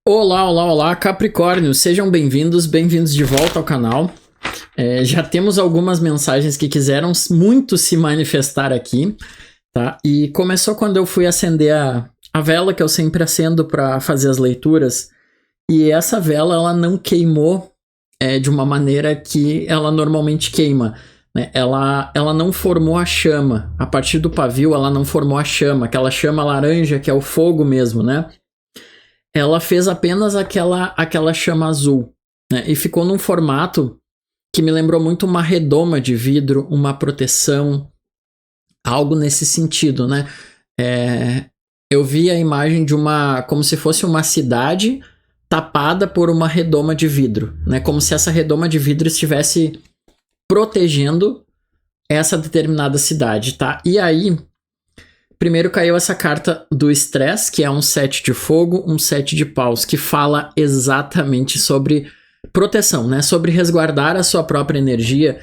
Olá, olá, olá, Capricórnio, sejam bem-vindos de volta ao canal. Já temos algumas mensagens que quiseram muito se manifestar aqui, tá? E começou quando eu fui acender a vela que eu sempre acendo para fazer as leituras, e essa vela ela não queimou de uma maneira que ela normalmente queima, né? Ela não formou a chama, a partir do pavio ela não formou a chama, aquela chama laranja que é o fogo mesmo, né? Ela fez apenas aquela chama azul, né? E ficou num formato que me lembrou muito uma redoma de vidro, uma proteção, algo nesse sentido, né? Eu vi a imagem de como se fosse uma cidade tapada por uma redoma de vidro, né? Como se essa redoma de vidro estivesse protegendo essa determinada cidade, tá? E aí, primeiro caiu essa carta do estresse, que é um 7 de fogo, um 7 de paus, que fala exatamente sobre proteção, né? Sobre resguardar a sua própria energia,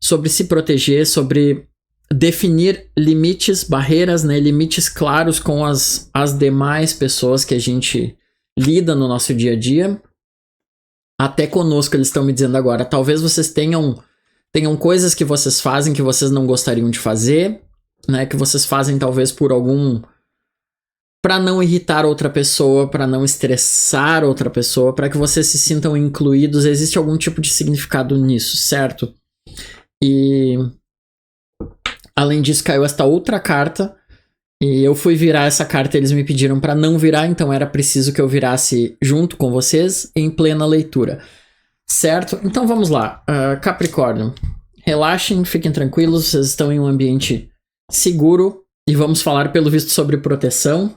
sobre se proteger, sobre definir limites, barreiras, né? Limites claros com as demais pessoas que a gente lida no nosso dia a dia. Até conosco eles estão me dizendo agora, talvez vocês tenham coisas que vocês fazem que vocês não gostariam de fazer, né, que vocês fazem talvez para não irritar outra pessoa, para não estressar outra pessoa, para que vocês se sintam incluídos. Existe algum tipo de significado nisso, certo? E além disso caiu esta outra carta e eu fui virar essa carta, eles me pediram para não virar, então era preciso que eu virasse junto com vocês em plena leitura, certo? Então vamos lá, Capricórnio, relaxem, fiquem tranquilos, vocês estão em um ambiente seguro e vamos falar pelo visto sobre proteção.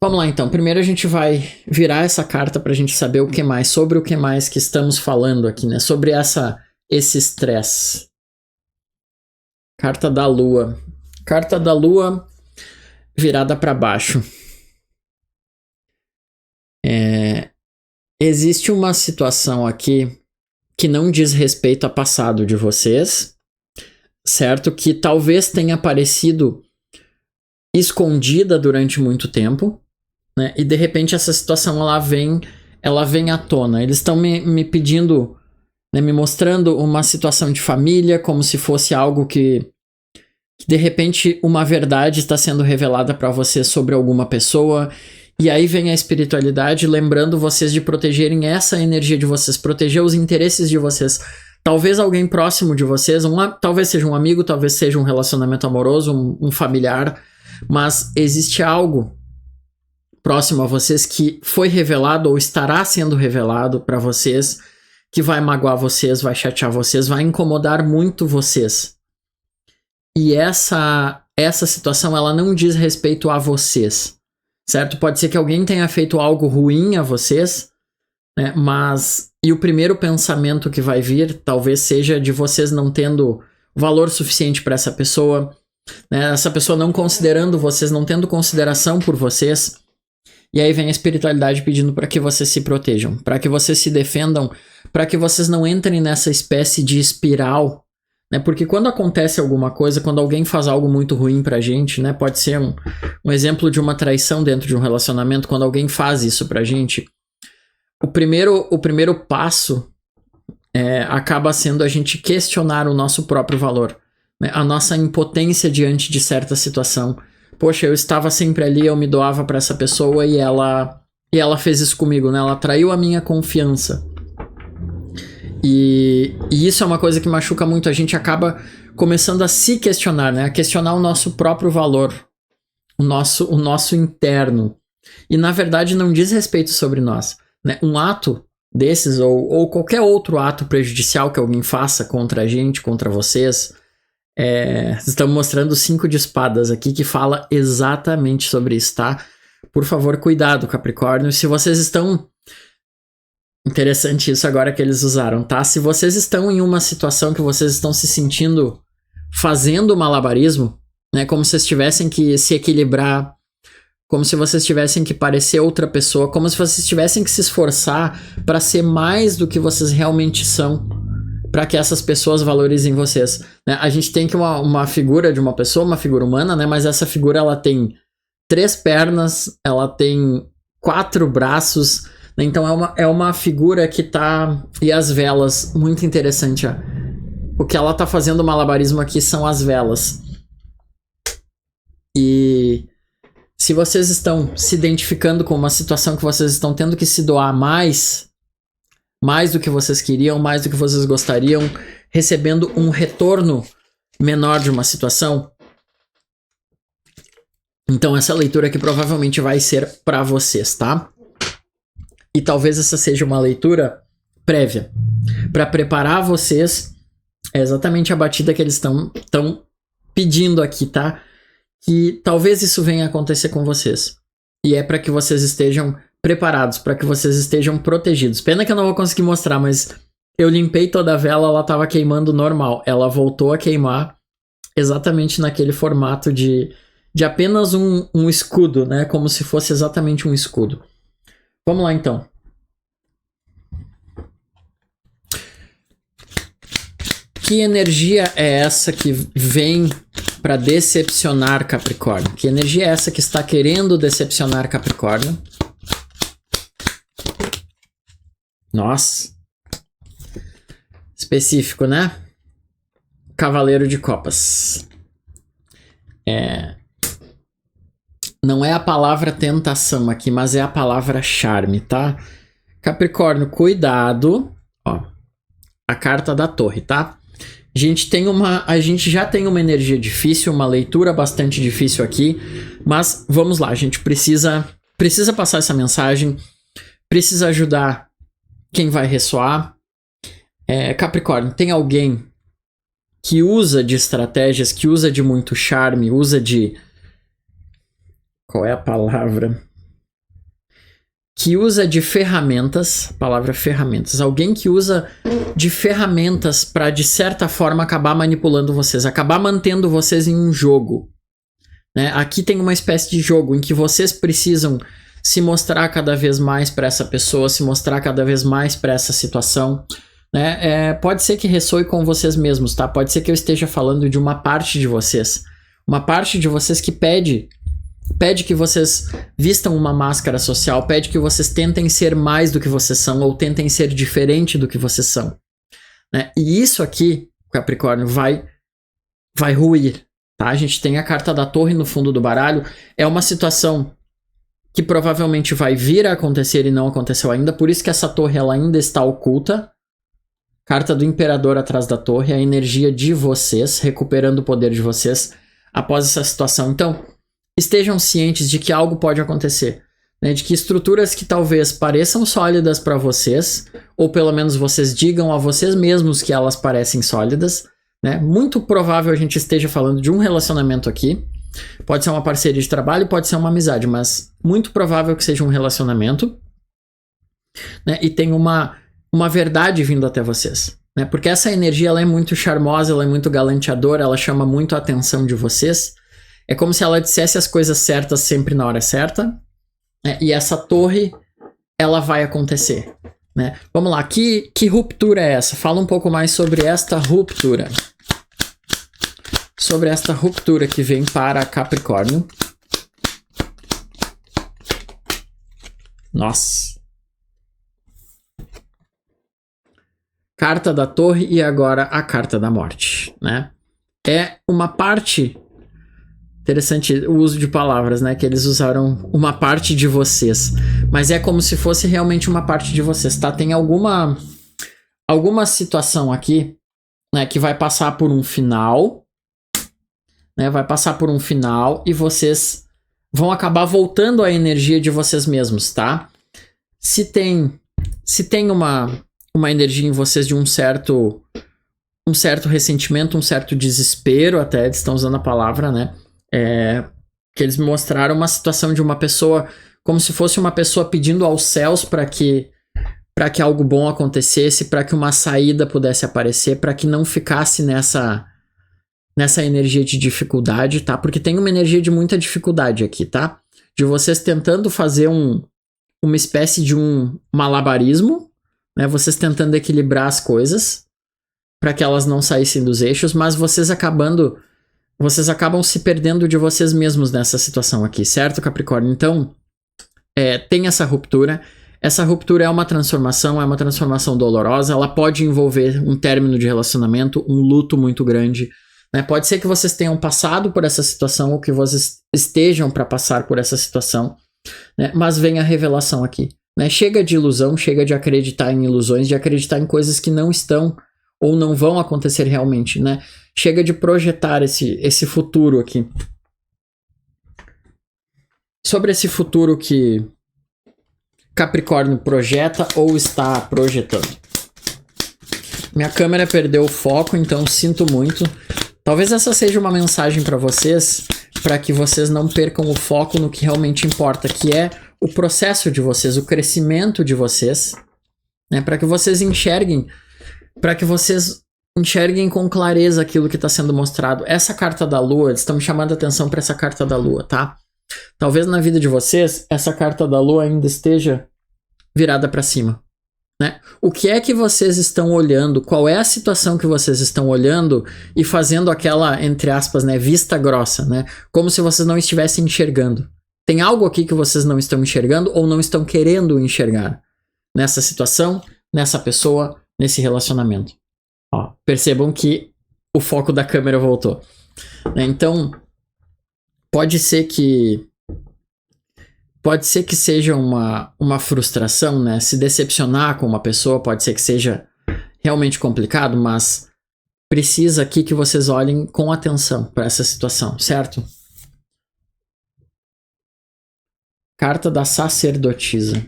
Vamos lá então, primeiro a gente vai virar essa carta pra gente saber sobre o que mais que estamos falando aqui, né? Sobre esse estresse. Carta da Lua. Carta da Lua virada para baixo. Existe uma situação aqui que não diz respeito ao passado de vocês, certo? Que talvez tenha parecido escondida durante muito tempo, né? E de repente essa situação ela vem à tona. Eles estão me pedindo, né, me mostrando uma situação de família, como se fosse algo que de repente uma verdade está sendo revelada para você sobre alguma pessoa. E aí vem a espiritualidade lembrando vocês de protegerem essa energia de vocês, proteger os interesses de vocês. Talvez alguém próximo de vocês, talvez seja um amigo, talvez seja um relacionamento amoroso, um familiar, mas existe algo próximo a vocês que foi revelado ou estará sendo revelado para vocês, que vai magoar vocês, vai chatear vocês, vai incomodar muito vocês. E essa situação ela não diz respeito a vocês, certo? Pode ser que alguém tenha feito algo ruim a vocês, né? E o primeiro pensamento que vai vir talvez seja de vocês não tendo valor suficiente para essa pessoa, né? Essa pessoa não considerando vocês, não tendo consideração por vocês. E aí vem a espiritualidade pedindo para que vocês se protejam, para que vocês se defendam, para que vocês não entrem nessa espécie de espiral, né? Porque quando acontece alguma coisa, quando alguém faz algo muito ruim pra gente, né? Pode ser um exemplo de uma traição dentro de um relacionamento, quando alguém faz isso pra gente. O primeiro passo acaba sendo a gente questionar o nosso próprio valor, né? A nossa impotência diante de certa situação. Poxa, eu estava sempre ali, eu me doava para essa pessoa e ela fez isso comigo, né? Ela traiu a minha confiança. E isso é uma coisa que machuca muito. A gente acaba começando a se questionar, né? A questionar o nosso próprio valor, o nosso interno. E na verdade não diz respeito sobre nós, né? Um ato desses ou qualquer outro ato prejudicial que alguém faça contra a gente, contra vocês, estamos mostrando 5 de espadas aqui que fala exatamente sobre isso, tá? Por favor, cuidado, Capricórnio. Se vocês estão... Interessante isso agora que eles usaram, tá? Se vocês estão em uma situação que vocês estão se sentindo fazendo malabarismo, né? Como se vocês tivessem que se equilibrar, como se vocês tivessem que parecer outra pessoa, como se vocês tivessem que se esforçar para ser mais do que vocês realmente são, para que essas pessoas valorizem vocês, né? A gente tem que uma figura de uma pessoa, uma figura humana, né? Mas essa figura ela tem 3 pernas, ela tem 4 braços, né? Então é uma figura que tá... E as velas, muito interessante, ó. O que ela tá fazendo o malabarismo aqui são as velas. E se vocês estão se identificando com uma situação que vocês estão tendo que se doar mais do que vocês queriam, mais do que vocês gostariam, recebendo um retorno menor de uma situação, então essa leitura aqui provavelmente vai ser para vocês, tá? E talvez essa seja uma leitura prévia para preparar vocês. É exatamente a batida que eles estão pedindo aqui, tá? Que talvez isso venha a acontecer com vocês. E é para que vocês estejam preparados, para que vocês estejam protegidos. Pena que eu não vou conseguir mostrar, mas eu limpei toda a vela, ela estava queimando normal. Ela voltou a queimar exatamente naquele formato de apenas um escudo, né? Como se fosse exatamente um escudo. Vamos lá, então. Que energia é essa que vem para decepcionar Capricórnio? Que energia é essa que está querendo decepcionar Capricórnio? Nossa. Específico, né? Cavaleiro de Copas. Não é a palavra tentação aqui, mas é a palavra charme, tá? Capricórnio, cuidado. Ó, a carta da torre, tá? A gente já tem uma energia difícil, uma leitura bastante difícil aqui, mas vamos lá, a gente precisa passar essa mensagem, precisa ajudar quem vai ressoar. Capricórnio, tem alguém que usa de estratégias, que usa de muito charme, usa de... Qual é a palavra? Que usa de ferramentas, palavra ferramentas. Alguém que usa de ferramentas para, de certa forma, acabar manipulando vocês, acabar mantendo vocês em um jogo. Né? Aqui tem uma espécie de jogo em que vocês precisam se mostrar cada vez mais para essa pessoa, se mostrar cada vez mais para essa situação. Né? Pode ser que ressoe com vocês mesmos, tá? Pode ser que eu esteja falando de uma parte de vocês. Uma parte de vocês que pede que vocês vistam uma máscara social, pede que vocês tentem ser mais do que vocês são, ou tentem ser diferente do que vocês são. Né? E isso aqui, Capricórnio, vai ruir. Tá? A gente tem a carta da torre no fundo do baralho. É uma situação que provavelmente vai vir a acontecer e não aconteceu ainda, por isso que essa torre ela ainda está oculta. Carta do imperador atrás da torre, a energia de vocês, recuperando o poder de vocês após essa situação. Então, estejam cientes de que algo pode acontecer, né? De que estruturas que talvez pareçam sólidas para vocês, ou pelo menos vocês digam a vocês mesmos que elas parecem sólidas, né? Muito provável a gente esteja falando de um relacionamento aqui, pode ser uma parceria de trabalho, pode ser uma amizade, mas muito provável que seja um relacionamento, né? E tem uma verdade vindo até vocês, né? Porque essa energia ela é muito charmosa, ela é muito galanteadora, ela chama muito a atenção de vocês. É como se ela dissesse as coisas certas sempre na hora certa. Né? E essa torre, ela vai acontecer. Né? Vamos lá, que ruptura é essa? Fala um pouco mais sobre esta ruptura. Sobre esta ruptura que vem para Capricórnio. Nossa. Carta da torre e agora a carta da morte. Né? É uma parte... Interessante o uso de palavras, né? Que eles usaram uma parte de vocês. Mas é como se fosse realmente uma parte de vocês, tá? Tem alguma situação aqui, né? Que vai passar por um final. Né? Vai passar por um final e vocês vão acabar voltando à energia de vocês mesmos, tá? Se tem uma energia em vocês de um certo ressentimento, um certo desespero, até eles estão usando a palavra, né? Que eles mostraram uma situação de uma pessoa como se fosse uma pessoa pedindo aos céus para que algo bom acontecesse, para que uma saída pudesse aparecer, para que não ficasse nessa energia de dificuldade, tá? Porque tem uma energia de muita dificuldade aqui, tá? De vocês tentando fazer uma espécie de um malabarismo, né? Vocês tentando equilibrar as coisas para que elas não saíssem dos eixos, mas vocês acabam se perdendo de vocês mesmos nessa situação aqui, certo, Capricórnio? Então, tem essa ruptura. Essa ruptura é uma transformação dolorosa. Ela pode envolver um término de relacionamento, um luto muito grande. Né? Pode ser que vocês tenham passado por essa situação ou que vocês estejam para passar por essa situação. Né? Mas vem a revelação aqui. Né? Chega de ilusão, chega de acreditar em ilusões, de acreditar em coisas que não estão ou não vão acontecer realmente. Né? Chega de projetar esse futuro aqui. Sobre esse futuro que Capricórnio projeta ou está projetando. Minha câmera perdeu o foco, então sinto muito. Talvez essa seja uma mensagem para vocês, para que vocês não percam o foco no que realmente importa, que é o processo de vocês, o crescimento de vocês, né? Para que vocês enxerguem com clareza aquilo que está sendo mostrado. Essa carta da Lua, eles estão me chamando a atenção para essa carta da Lua, tá? Talvez na vida de vocês, essa carta da Lua ainda esteja virada para cima. Né? O que é que vocês estão olhando? Qual é a situação que vocês estão olhando e fazendo aquela, entre aspas, né, vista grossa, né? Como se vocês não estivessem enxergando. Tem algo aqui que vocês não estão enxergando ou não estão querendo enxergar nessa situação, nessa pessoa, nesse relacionamento. Ó, percebam que o foco da câmera voltou. Né? Então, pode ser que seja uma frustração, né? Se decepcionar com uma pessoa pode ser que seja realmente complicado, mas precisa aqui que vocês olhem com atenção para essa situação, certo? Carta da sacerdotisa.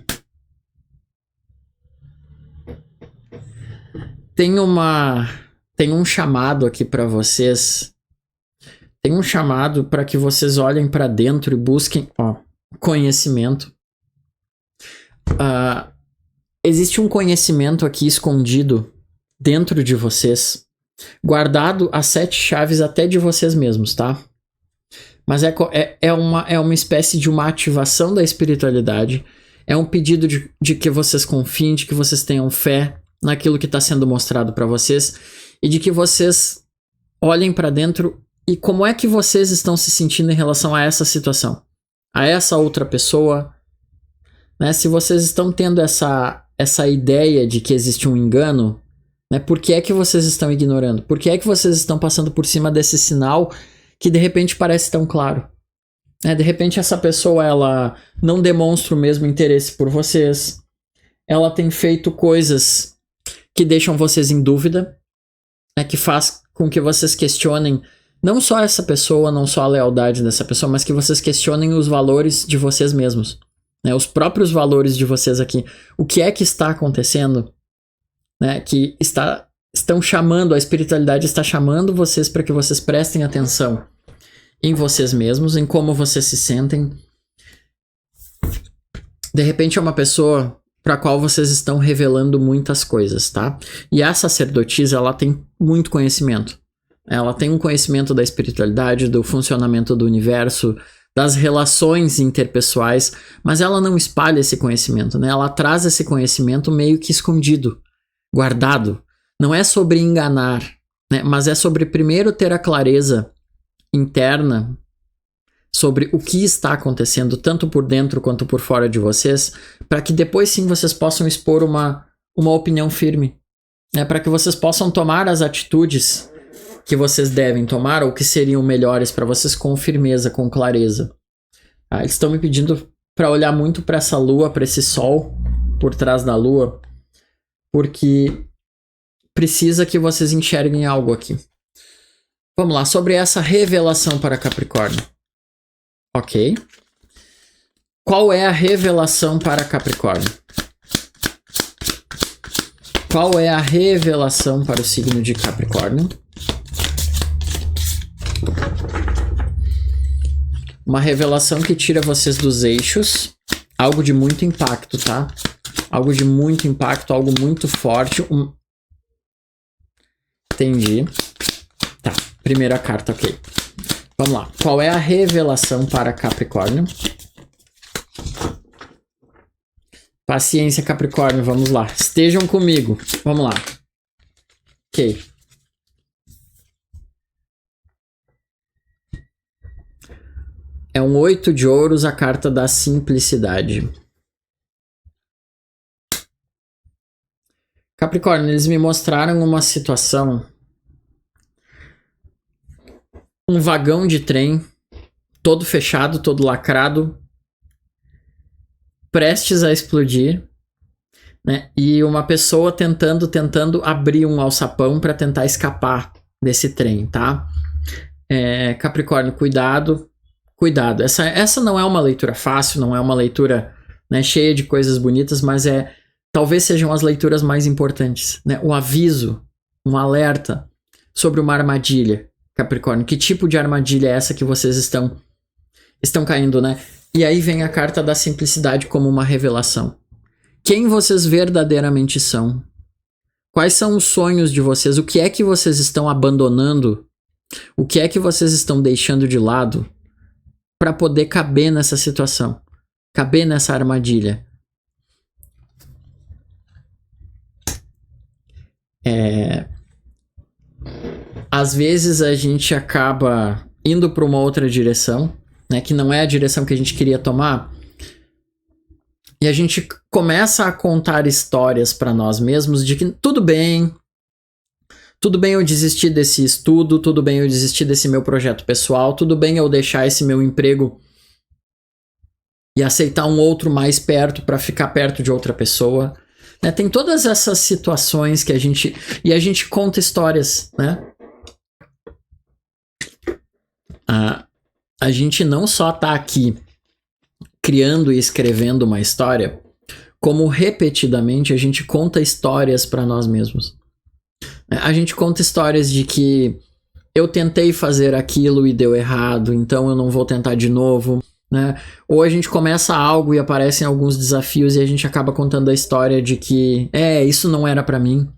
Tem um chamado aqui para vocês. Tem um chamado para que vocês olhem para dentro e busquem, conhecimento. Existe um conhecimento aqui escondido dentro de vocês, guardado as 7 chaves até de vocês mesmos, tá? Mas é uma espécie de uma ativação da espiritualidade. É um pedido de que vocês confiem, de que vocês tenham fé naquilo que está sendo mostrado para vocês e de que vocês olhem para dentro e como é que vocês estão se sentindo em relação a essa situação, a essa outra pessoa, né? Se vocês estão tendo essa ideia de que existe um engano, né? Por que é que vocês estão ignorando? Por que é que vocês estão passando por cima desse sinal que de repente parece tão claro? Né? De repente essa pessoa ela não demonstra o mesmo interesse por vocês, ela tem feito coisas que deixam vocês em dúvida, né? Que faz com que vocês questionem não só essa pessoa, não só a lealdade dessa pessoa, mas que vocês questionem os valores de vocês mesmos, né? Os próprios valores de vocês aqui. O que é que está acontecendo? Né? Que estão chamando, a espiritualidade está chamando vocês para que vocês prestem atenção em vocês mesmos, em como vocês se sentem. De repente é uma pessoa para a qual vocês estão revelando muitas coisas, tá? E a sacerdotisa, ela tem muito conhecimento. Ela tem um conhecimento da espiritualidade, do funcionamento do universo, das relações interpessoais, mas ela não espalha esse conhecimento, né? Ela traz esse conhecimento meio que escondido, guardado. Não é sobre enganar, né? Mas é sobre primeiro ter a clareza interna sobre o que está acontecendo, tanto por dentro quanto por fora de vocês, para que depois sim vocês possam expor uma opinião firme, né? Para que vocês possam tomar as atitudes que vocês devem tomar ou que seriam melhores para vocês com firmeza, com clareza. Eles estão me pedindo para olhar muito para essa lua, para esse sol por trás da lua, porque precisa que vocês enxerguem algo aqui. Vamos lá, sobre essa revelação para Capricórnio. Ok. Qual é a revelação para Capricórnio? Qual é a revelação para o signo de Capricórnio? Uma revelação que tira vocês dos eixos. Algo de muito impacto, tá? Algo de muito impacto, algo muito forte. Entendi. Tá, primeira carta, ok. Vamos lá. Qual é a revelação para Capricórnio? Paciência, Capricórnio, vamos lá. Estejam comigo. Vamos lá. Ok. É um 8 de ouros, a carta da simplicidade. Capricórnio, eles me mostraram uma situação, um vagão de trem, todo fechado, todo lacrado, prestes a explodir, né? E uma pessoa tentando abrir um alçapão para tentar escapar desse trem, tá? Capricórnio, cuidado. Essa não é uma leitura fácil, não é uma leitura, né, cheia de coisas bonitas, mas talvez sejam as leituras mais importantes, né? O aviso, um alerta sobre uma armadilha, Capricórnio. Que tipo de armadilha é essa que vocês estão caindo, né? E aí vem a carta da simplicidade como uma revelação. Quem vocês verdadeiramente são? Quais são os sonhos de vocês? O que é que vocês estão abandonando? O que é que vocês estão deixando de lado para poder caber nessa situação? Caber nessa armadilha? Às vezes a gente acaba indo para uma outra direção, né, que não é a direção que a gente queria tomar, e a gente começa a contar histórias para nós mesmos de que tudo bem eu desistir desse estudo, tudo bem eu desistir desse meu projeto pessoal, tudo bem eu deixar esse meu emprego e aceitar um outro mais perto para ficar perto de outra pessoa, né? Tem todas essas situações que a gente conta histórias, né? A gente não só tá aqui criando e escrevendo uma história, como repetidamente a gente conta histórias para nós mesmos. A gente conta histórias de que eu tentei fazer aquilo e deu errado, então eu não vou tentar de novo, né? Ou a gente começa algo e aparecem alguns desafios e a gente acaba contando a história de que isso não era para mim,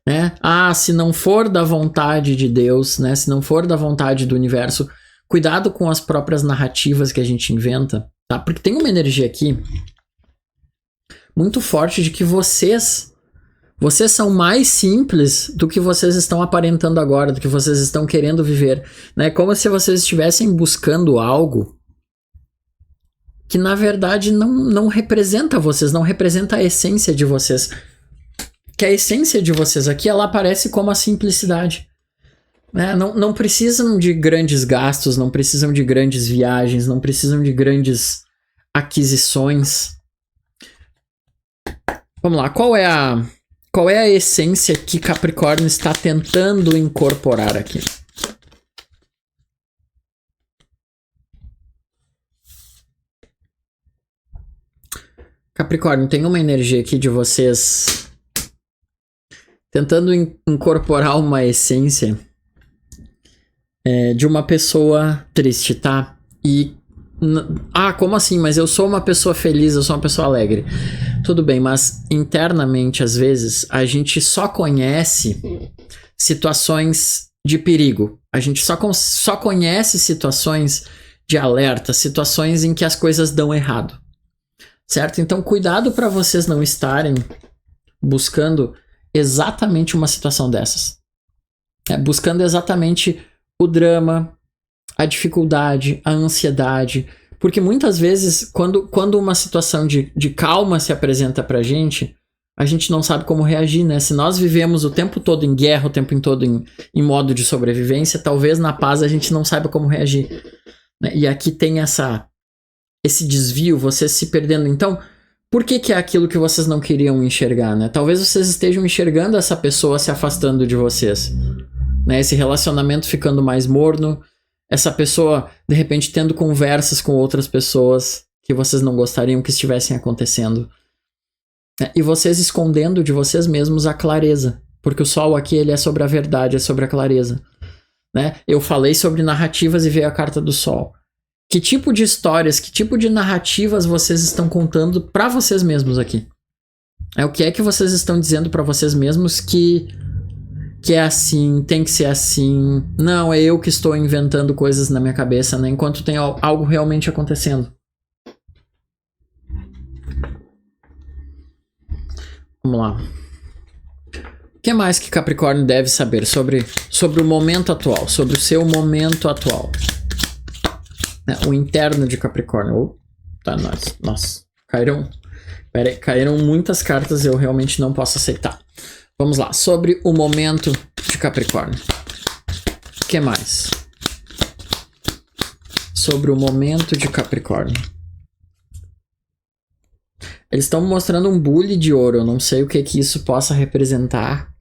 né? Se não for da vontade de Deus, né? Se não for da vontade do universo, cuidado com as próprias narrativas que a gente inventa, tá? Porque tem uma energia aqui muito forte de que vocês são mais simples do que vocês estão aparentando agora, do que vocês estão querendo viver, né? Como se vocês estivessem buscando algo que na verdade não representa vocês, não representa a essência de vocês. Que a essência de vocês aqui, ela aparece como a simplicidade, né? Não precisam de grandes gastos, não precisam de grandes viagens, não precisam de grandes aquisições. Vamos lá, qual é a essência que Capricórnio está tentando incorporar aqui? Capricórnio, tem uma energia aqui de vocês tentando incorporar uma essência de uma pessoa triste, tá? E como assim? Mas eu sou uma pessoa feliz, eu sou uma pessoa alegre. Tudo bem, mas internamente, às vezes, a gente só conhece situações de perigo. A gente só conhece situações de alerta, situações em que as coisas dão errado. Certo? Então, cuidado para vocês não estarem buscando exatamente uma situação dessas. Buscando exatamente o drama, a dificuldade, a ansiedade. Porque muitas vezes, quando uma situação de calma se apresenta pra gente, a gente não sabe como reagir, né? Se nós vivemos o tempo todo em guerra, o tempo todo em modo de sobrevivência, talvez na paz a gente não saiba como reagir, né? E aqui tem esse desvio, vocês se perdendo. Então, por que é aquilo que vocês não queriam enxergar, né? Talvez vocês estejam enxergando essa pessoa se afastando de vocês, né? Esse relacionamento ficando mais morno, essa pessoa, de repente, tendo conversas com outras pessoas que vocês não gostariam que estivessem acontecendo. E vocês escondendo de vocês mesmos a clareza. Porque o sol aqui, ele é sobre a verdade, é sobre a clareza, né? Eu falei sobre narrativas e veio a carta do sol. Que tipo de histórias, que tipo de narrativas vocês estão contando para vocês mesmos aqui? O que é que vocês estão dizendo para vocês mesmos que é assim, tem que ser assim? Não, é eu que estou inventando coisas na minha cabeça, né? Enquanto tem algo realmente acontecendo. Vamos lá. O que mais que Capricórnio deve saber sobre o momento atual, sobre o seu momento atual? O interno de Capricórnio. Tá, nossa. Caíram muitas cartas, eu realmente não posso aceitar. Vamos lá, sobre o momento de Capricórnio. O que mais? Sobre o momento de Capricórnio. Eles estão mostrando um bule de ouro. Eu não sei o que isso possa representar.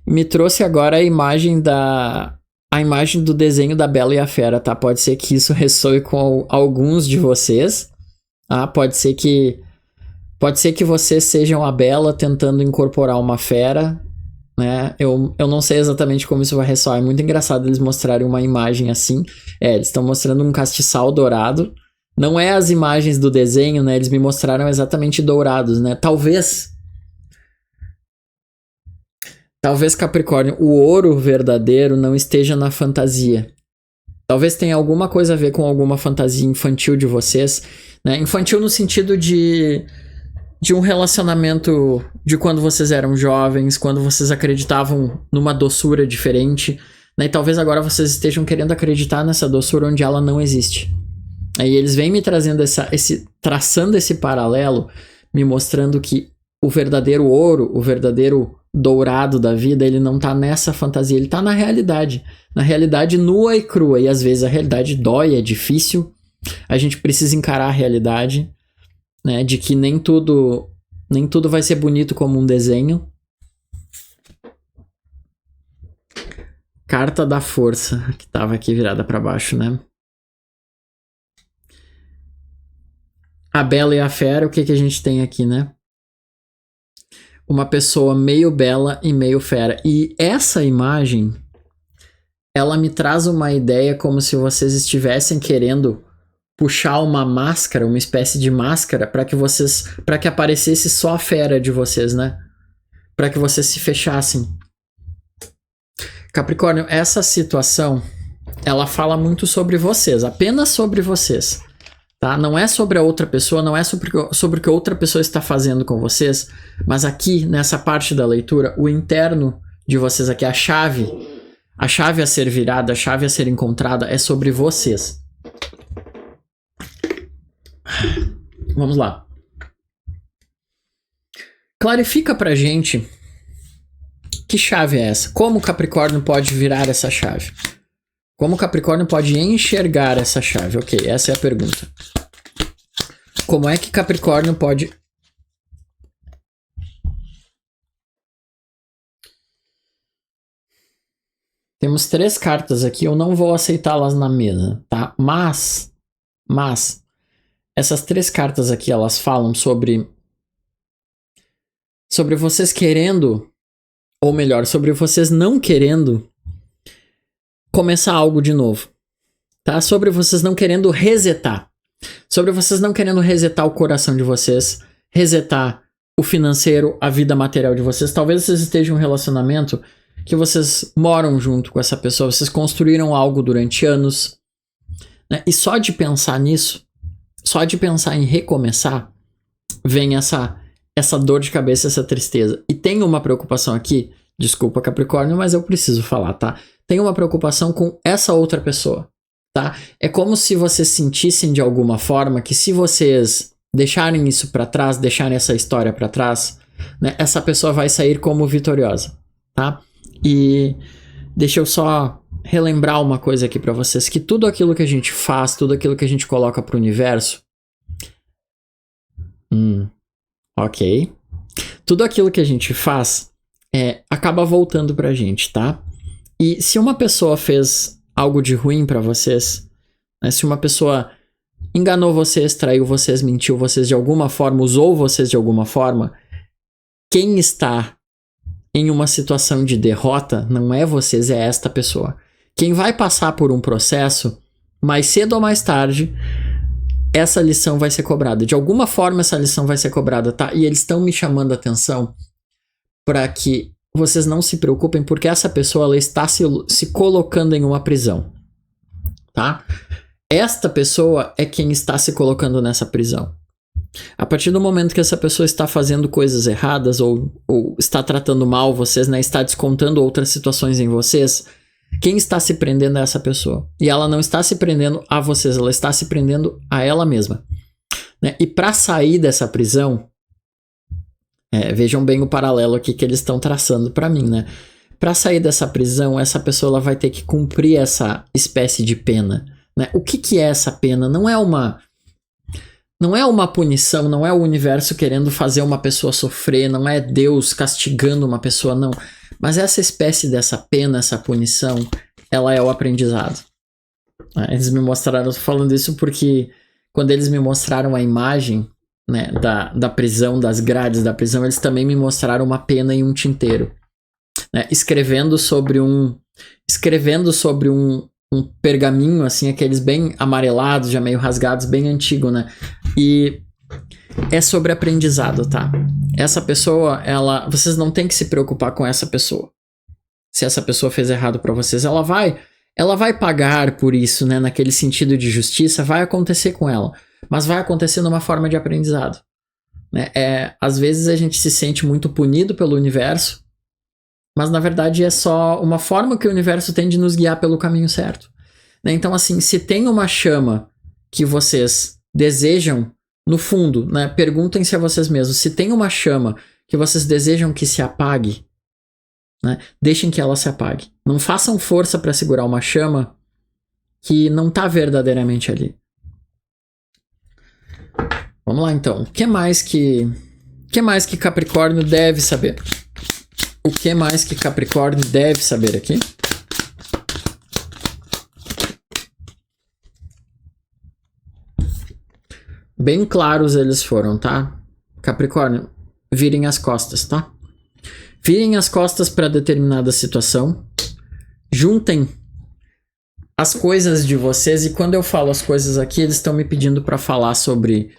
Me trouxe agora a imagem do desenho da Bela e a Fera, tá? Pode ser que isso ressoe com alguns de vocês. Ah, pode ser que vocês sejam a Bela tentando incorporar uma fera, né? Eu não sei exatamente como isso vai ressoar. É muito engraçado eles mostrarem uma imagem assim. Eles estão mostrando um castiçal dourado. Não é as imagens do desenho, né? Eles me mostraram exatamente dourados, né? Talvez, Capricórnio, o ouro verdadeiro não esteja na fantasia. Talvez tenha alguma coisa a ver com alguma fantasia infantil de vocês, né? Infantil no sentido de um relacionamento de quando vocês eram jovens, quando vocês acreditavam numa doçura diferente, né? E talvez agora vocês estejam querendo acreditar nessa doçura onde ela não existe. Aí eles vêm me trazendo traçando esse paralelo, me mostrando que o verdadeiro ouro, o verdadeiro dourado da vida, ele não tá nessa fantasia, ele tá na realidade nua e crua, e às vezes a realidade dói, é difícil, a gente precisa encarar a realidade, né, de que nem tudo vai ser bonito como um desenho. Carta da Força, que tava aqui virada para baixo, né? A Bela e a Fera, o que a gente tem aqui, né? Uma pessoa meio bela e meio fera. E essa imagem, ela me traz uma ideia como se vocês estivessem querendo puxar uma máscara, uma espécie de máscara, para que aparecesse só a fera de vocês, né? Para que vocês se fechassem. Capricórnio, essa situação, ela fala muito sobre vocês, apenas sobre vocês. Tá? Não é sobre a outra pessoa, não é sobre o que a outra pessoa está fazendo com vocês, mas aqui, nessa parte da leitura, o interno de vocês aqui, a chave a ser virada, a chave a ser encontrada é sobre vocês. Vamos lá. Clarifica pra gente que chave é essa? Como o Capricórnio pode virar essa chave? Como o Capricórnio pode enxergar essa chave? Ok, essa é a pergunta. Como é que Capricórnio pode... Temos 3 cartas aqui, eu não vou aceitá-las na mesa, tá? Mas, essas 3 cartas aqui, elas falam sobre vocês querendo, ou melhor, sobre vocês não querendo começar algo de novo, tá? Sobre vocês não querendo resetar. Sobre vocês não querendo resetar o coração de vocês, resetar o financeiro, a vida material de vocês. Talvez vocês estejam em um relacionamento que vocês moram junto com essa pessoa, vocês construíram algo durante anos, né? E só de pensar nisso, só de pensar em recomeçar, vem essa dor de cabeça, essa tristeza. E tem uma preocupação aqui, desculpa Capricórnio, mas eu preciso falar, tá? Tem uma preocupação com essa outra pessoa, tá? É como se vocês sentissem de alguma forma que se vocês deixarem isso pra trás, deixarem essa história pra trás, né, essa pessoa vai sair como vitoriosa, tá? E deixa eu só relembrar uma coisa aqui pra vocês, que tudo aquilo que a gente faz, tudo aquilo que a gente coloca pro universo, ok, tudo aquilo que a gente faz acaba voltando pra gente, tá? E se uma pessoa fez algo de ruim pra vocês, né, se uma pessoa enganou vocês, traiu vocês, mentiu vocês de alguma forma, usou vocês de alguma forma, quem está em uma situação de derrota não é vocês, é esta pessoa. Quem vai passar por um processo, mais cedo ou mais tarde, essa lição vai ser cobrada. De alguma forma essa lição vai ser cobrada, tá? E eles estão me chamando a atenção para que vocês não se preocupem, porque essa pessoa ela está se colocando em uma prisão, tá? Esta pessoa é quem está se colocando nessa prisão. A partir do momento que essa pessoa está fazendo coisas erradas ou está tratando mal vocês, né, está descontando outras situações em vocês, quem está se prendendo é essa pessoa. E ela não está se prendendo a vocês, ela está se prendendo a ela mesma, né? E para sair dessa prisão, Vejam bem o paralelo aqui que eles estão traçando para mim, né? Para sair dessa prisão, essa pessoa ela vai ter que cumprir essa espécie de pena, né? O que é essa pena? Não é uma punição, não é o universo querendo fazer uma pessoa sofrer, não é Deus castigando uma pessoa, não. Mas essa espécie dessa pena, essa punição, ela é o aprendizado. Eles me mostraram, eu tô falando isso porque quando eles me mostraram a imagem, né, da prisão, das grades da prisão, eles também me mostraram uma pena e um tinteiro, né, escrevendo sobre um pergaminho, assim, aqueles bem amarelados, já meio rasgados, bem antigo, né? E é sobre aprendizado, tá? Essa pessoa, vocês não tem que se preocupar com essa pessoa. Se essa pessoa fez errado pra vocês, ela vai pagar por isso, né? Naquele sentido de justiça, vai acontecer com ela. Mas vai acontecer numa forma de aprendizado, né? Às vezes a gente se sente muito punido pelo universo, mas na verdade é só uma forma que o universo tem de nos guiar pelo caminho certo, né? Então, assim, se tem uma chama que vocês desejam, no fundo, né? Perguntem-se a vocês mesmos, se tem uma chama que vocês desejam que se apague, né? Deixem que ela se apague. Não façam força para segurar uma chama que não está verdadeiramente ali. Vamos lá, então. O que mais que Capricórnio deve saber? O que mais que Capricórnio deve saber aqui? Bem claros eles foram, tá? Capricórnio, virem as costas, tá? Virem as costas para determinada situação. Juntem as coisas de vocês. E quando eu falo as coisas aqui, eles estão me pedindo para falar sobre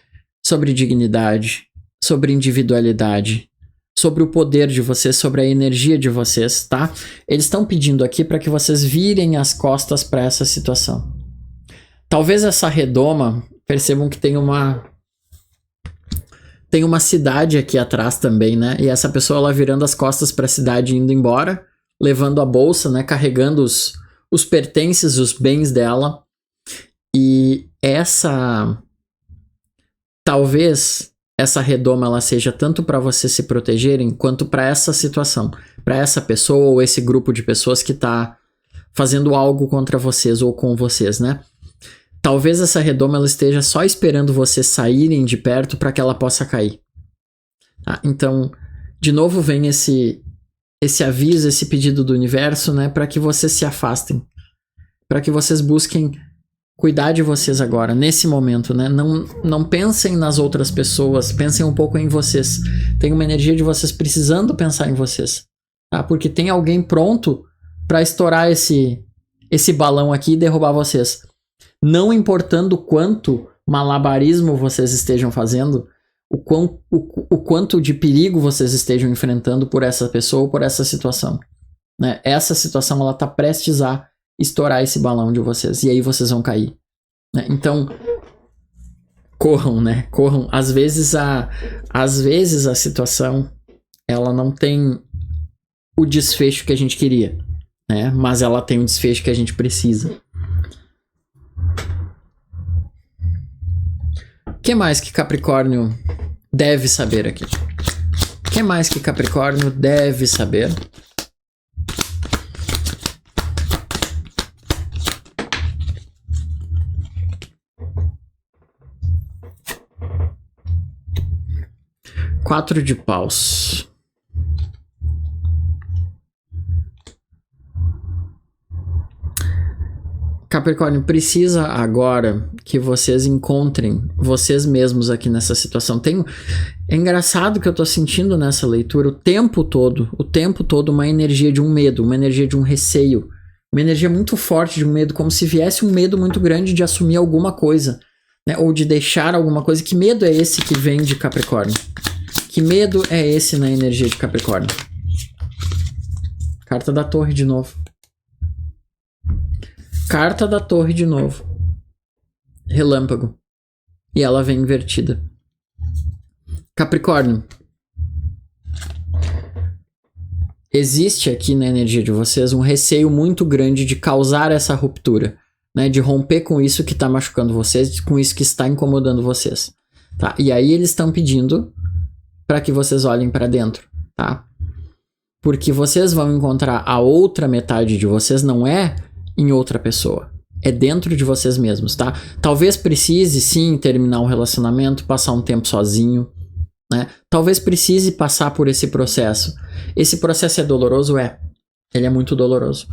dignidade, sobre individualidade, sobre o poder de vocês, sobre a energia de vocês, tá? Eles estão pedindo aqui para que vocês virem as costas para essa situação. Talvez essa redoma, percebam que tem uma cidade aqui atrás também, né? E essa pessoa, ela virando as costas para a cidade, indo embora, levando a bolsa, né? Carregando os pertences, os bens dela. E talvez essa redoma ela seja tanto para vocês se protegerem quanto para essa situação, para essa pessoa ou esse grupo de pessoas que está fazendo algo contra vocês ou com vocês, né? Talvez essa redoma ela esteja só esperando vocês saírem de perto para que ela possa cair. Então, de novo vem esse aviso, esse pedido do universo, né, para que vocês se afastem, para que vocês busquem cuidar de vocês agora, nesse momento, né? Não pensem nas outras pessoas, pensem um pouco em vocês. Tem uma energia de vocês precisando pensar em vocês, tá? Porque tem alguém pronto para estourar esse balão aqui e derrubar vocês. Não importando quanto malabarismo vocês estejam fazendo, o quanto de perigo vocês estejam enfrentando por essa pessoa ou por essa situação, né? Essa situação ela tá prestes a estourar esse balão de vocês, e aí vocês vão cair, né? Então, corram, né? Corram. Às vezes a situação, ela não tem o desfecho que a gente queria, né? Mas ela tem o desfecho que a gente precisa. O que mais que Capricórnio deve saber aqui? O que mais que Capricórnio deve saber? Quatro de paus. Capricórnio, precisa agora que vocês encontrem vocês mesmos aqui nessa situação. É engraçado que eu tô sentindo nessa leitura o tempo todo uma energia de um medo, uma energia de um receio, uma energia muito forte de um medo, como se viesse um medo muito grande de assumir alguma coisa, né? Ou de deixar alguma coisa. Que medo é esse que vem de Capricórnio? Que medo é esse na energia de Capricórnio? Carta da Torre de novo. Carta da Torre de novo. Relâmpago. E ela vem invertida. Capricórnio. Existe aqui na energia de vocês um receio muito grande de causar essa ruptura, né? De romper com isso que está machucando vocês, com isso que está incomodando vocês. Tá? E aí eles estão pedindo para que vocês olhem para dentro, tá? Porque vocês vão encontrar a outra metade de vocês, não é em outra pessoa. É dentro de vocês mesmos, tá? Talvez precise, sim, terminar um relacionamento, passar um tempo sozinho, né? Talvez precise passar por esse processo. Esse processo é doloroso? É. Ele é muito doloroso.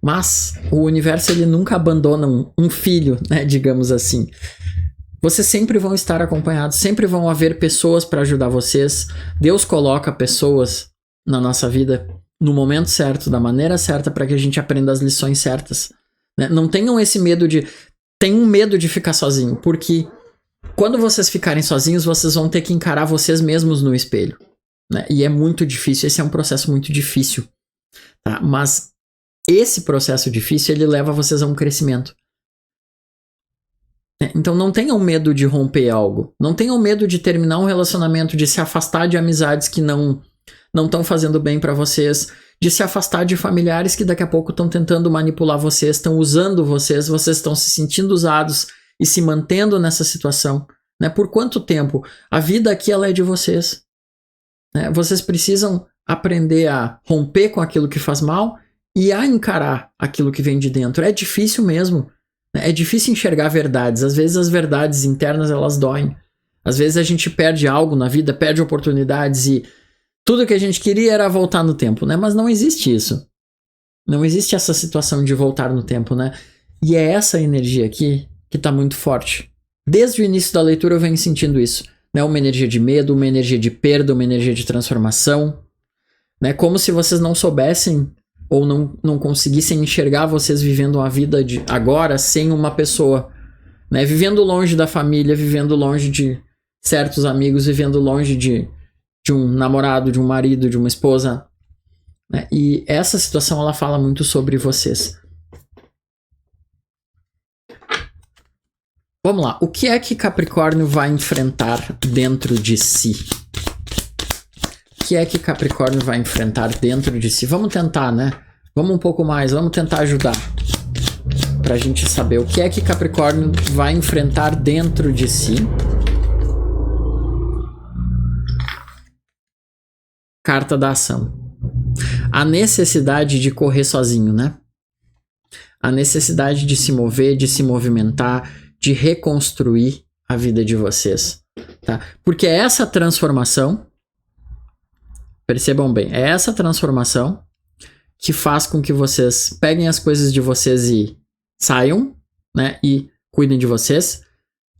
Mas o universo, ele nunca abandona um filho, né? Digamos assim. Vocês sempre vão estar acompanhados, sempre vão haver pessoas para ajudar vocês. Deus coloca pessoas na nossa vida no momento certo, da maneira certa, para que a gente aprenda as lições certas. Né? Não tenham esse medo de... Tenham medo de ficar sozinho, porque quando vocês ficarem sozinhos, vocês vão ter que encarar vocês mesmos no espelho. Né? E é muito difícil, esse é um processo muito difícil. Tá? Mas esse processo difícil, ele leva vocês a um crescimento. Então não tenham medo de romper algo. Não tenham medo de terminar um relacionamento, de se afastar de amizades que não estão fazendo bem para vocês, de se afastar de familiares que daqui a pouco estão tentando manipular vocês, estão usando vocês, vocês estão se sentindo usados e se mantendo nessa situação. Né? Por quanto tempo? A vida aqui, ela é de vocês. Né? Vocês precisam aprender a romper com aquilo que faz mal e a encarar aquilo que vem de dentro. É difícil mesmo. É difícil enxergar verdades. Às vezes as verdades internas, elas doem. Às vezes a gente perde algo na vida, perde oportunidades e tudo que a gente queria era voltar no tempo, né? Mas não existe isso. Não existe essa situação de voltar no tempo, né? E é essa energia aqui que tá muito forte. Desde o início da leitura eu venho sentindo isso. Né? Uma energia de medo, uma energia de perda, uma energia de transformação. Né? Como se vocês não soubessem ou não conseguissem enxergar vocês vivendo uma vida de agora sem uma pessoa. Né? Vivendo longe da família, vivendo longe de certos amigos, vivendo longe de um namorado, de um marido, de uma esposa. Né? E essa situação, ela fala muito sobre vocês. Vamos lá. O que é que Capricórnio vai enfrentar dentro de si? O que é que Capricórnio vai enfrentar dentro de si? Vamos tentar, né? Vamos um pouco mais. Vamos tentar ajudar. Pra gente saber o que é que Capricórnio vai enfrentar dentro de si. Carta da ação. A necessidade de correr sozinho, né? A necessidade de se mover, de se movimentar, de reconstruir a vida de vocês. Tá? Porque é essa transformação, percebam bem, é essa transformação que faz com que vocês peguem as coisas de vocês e saiam, né? E cuidem de vocês.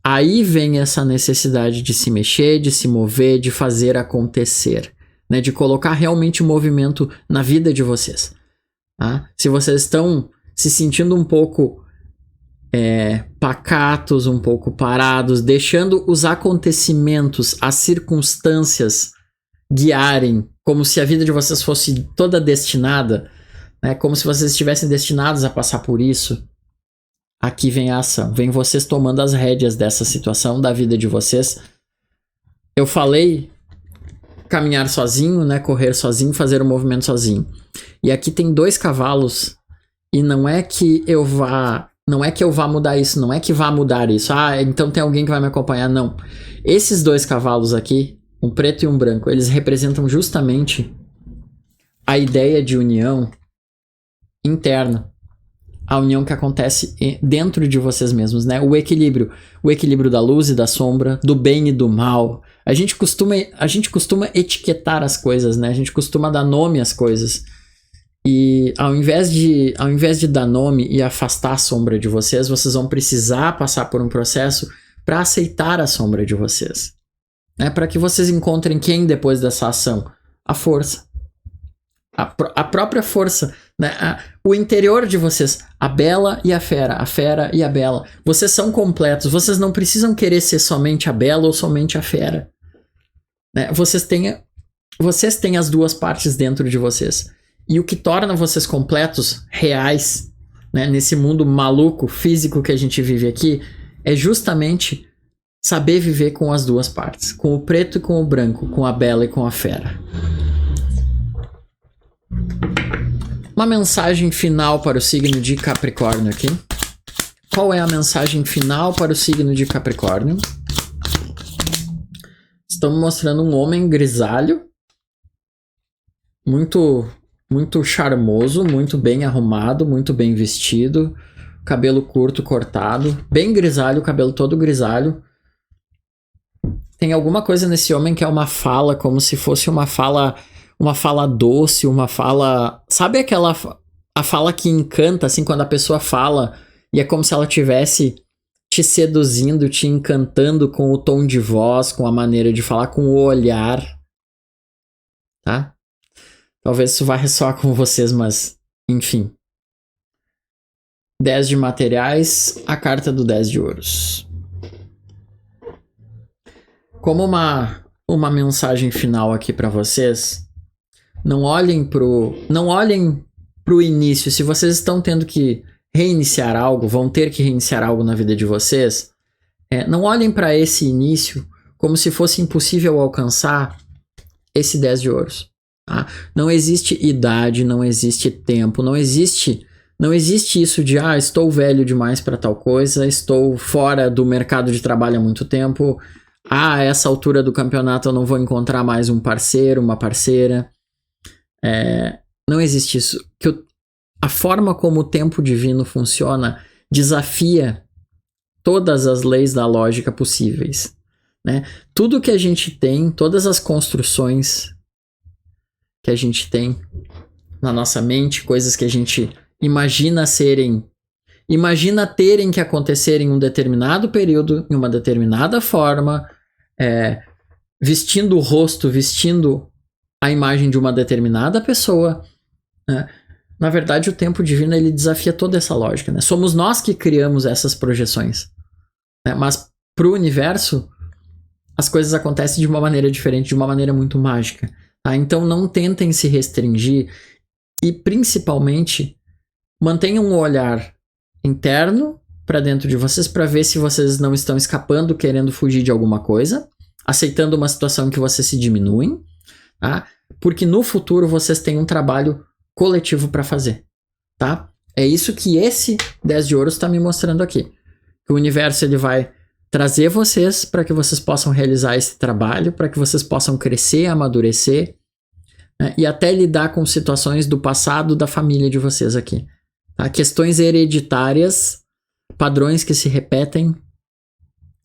Aí vem essa necessidade de se mexer, de se mover, de fazer acontecer. Né, de colocar realmente movimento na vida de vocês. Tá? Se vocês estão se sentindo um pouco pacatos, um pouco parados, deixando os acontecimentos, as circunstâncias guiarem, como se a vida de vocês fosse toda destinada, né, como se vocês estivessem destinados a passar por isso, aqui vem a ação. Vem vocês tomando as rédeas dessa situação, da vida de vocês. Eu falei caminhar sozinho, né, correr sozinho, fazer o movimento sozinho. E aqui tem 2 cavalos e não é que eu vá mudar isso, não é que vá mudar isso. Ah, então tem alguém que vai me acompanhar, não. Esses 2 cavalos aqui, um preto e um branco, eles representam justamente a ideia de união interna. A união que acontece dentro de vocês mesmos, né? O equilíbrio da luz e da sombra, do bem e do mal. A gente costuma etiquetar as coisas, né? A gente costuma dar nome às coisas. E ao invés de dar nome e afastar a sombra de vocês, vocês vão precisar passar por um processo para aceitar a sombra de vocês. Né? Para que vocês encontrem quem depois dessa ação? A força. A própria força, né? O interior de vocês, a bela e a fera e a bela. Vocês são completos, vocês não precisam querer ser somente a bela ou somente a fera. Né? Vocês têm as 2 partes dentro de vocês. E o que torna vocês completos, reais, né? Nesse mundo maluco, físico que a gente vive aqui, é justamente saber viver com as 2 partes. Com o preto e com o branco, com a bela e com a fera. Uma mensagem final para o signo de Capricórnio aqui. Qual é a mensagem final para o signo de Capricórnio? estão me mostrando um homem grisalho, muito, muito charmoso, muito bem arrumado, muito bem vestido, cabelo curto, cortado, bem grisalho, cabelo todo grisalho. Tem alguma coisa nesse homem que é uma fala, como se fosse uma fala doce, uma fala... Sabe a fala que encanta, assim, quando a pessoa fala e é como se ela tivesse te seduzindo, te encantando com o tom de voz, com a maneira de falar, com o olhar, tá? Talvez isso vá ressoar com vocês, mas, enfim. 10 de materiais, a carta do 10 de ouros. Como uma mensagem final aqui para vocês, não olhem pro início. Se vocês estão tendo que reiniciar algo, vão ter que reiniciar algo na vida de vocês, não olhem para esse início como se fosse impossível alcançar esse 10 de ouros. Tá? Não existe idade, não existe tempo, não existe isso de estou velho demais para tal coisa, estou fora do mercado de trabalho há muito tempo, a essa altura do campeonato eu não vou encontrar mais um parceiro, uma parceira. Não existe isso. A forma como o tempo divino funciona desafia todas as leis da lógica possíveis. Né? Tudo que a gente tem, todas as construções que a gente tem na nossa mente, coisas que a gente imagina terem que acontecer em um determinado período, em uma determinada forma, vestindo o rosto, vestindo a imagem de uma determinada pessoa, né? Na verdade, o tempo divino ele desafia toda essa lógica, né? Somos nós que criamos essas projeções, né? Mas para o universo as coisas acontecem de uma maneira diferente, de uma maneira muito mágica, tá? Então não tentem se restringir e principalmente mantenham um olhar interno para dentro de vocês para ver se vocês não estão escapando, querendo fugir de alguma coisa, aceitando uma situação que vocês se diminuem, tá? Porque no futuro vocês têm um trabalho coletivo para fazer, tá? É isso que esse 10 de ouros está me mostrando aqui. Que o universo ele vai trazer vocês para que vocês possam realizar esse trabalho, para que vocês possam crescer, amadurecer, né? E até lidar com situações do passado da família de vocês aqui. Tá? Questões hereditárias, padrões que se repetem,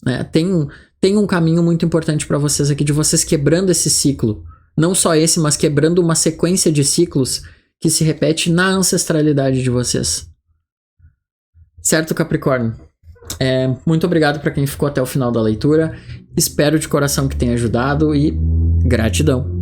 né? Tem um caminho muito importante para vocês aqui de vocês quebrando esse ciclo. Não só esse, mas quebrando uma sequência de ciclos que se repete na ancestralidade de vocês. Certo, Capricórnio? Muito obrigado para quem ficou até o final da leitura. Espero de coração que tenha ajudado e gratidão.